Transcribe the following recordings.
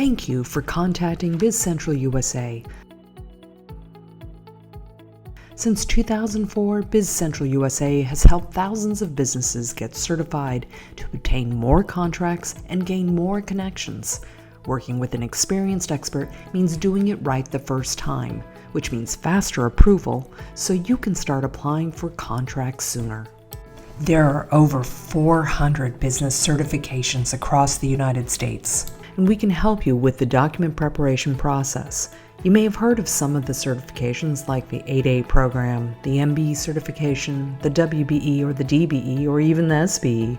Thank you for contacting BizCentral USA. Since 2004, BizCentral USA has helped thousands of businesses get certified to obtain more contracts and gain more connections. Working with an experienced expert means doing it right the first time, which means faster approval so you can start applying for contracts sooner. There are over 400 business certifications across the United States, and we can help you with the document preparation process. You may have heard of some of the certifications like the 8A program, the MBE certification, the WBE or the DBE, or even the SBE.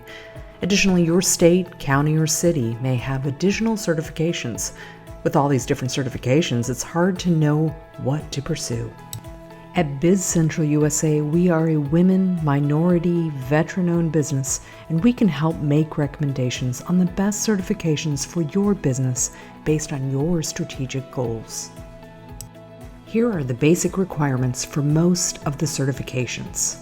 Additionally, your state, county, or city may have additional certifications. With all these different certifications, it's hard to know what to pursue. At BizCentral USA, we are a women, minority, veteran-owned business, and we can help make recommendations on the best certifications for your business based on your strategic goals. Here are the basic requirements for most of the certifications.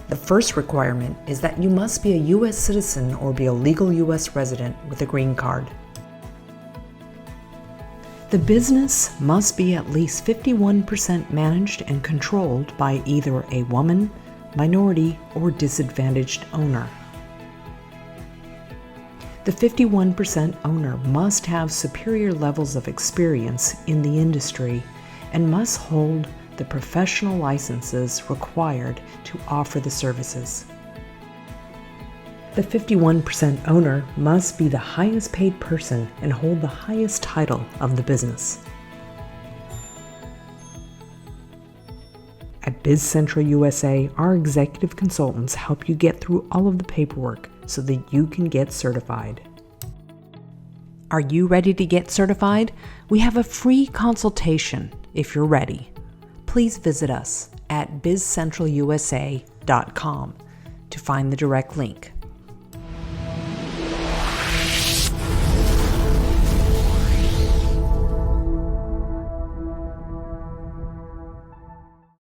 The first requirement is that you must be a U.S. citizen or be a legal U.S. resident with a green card. The business must be at least 51% managed and controlled by either a woman, minority, or disadvantaged owner. The 51% owner must have superior levels of experience in the industry and must hold the professional licenses required to offer the services. The 51% owner must be the highest paid person and hold the highest title of the business. At BizCentral USA, our executive consultants help you get through all of the paperwork so that you can get certified. Are you ready to get certified? We have a free consultation if you're ready. Please visit us at bizcentralusa.com to find the direct link.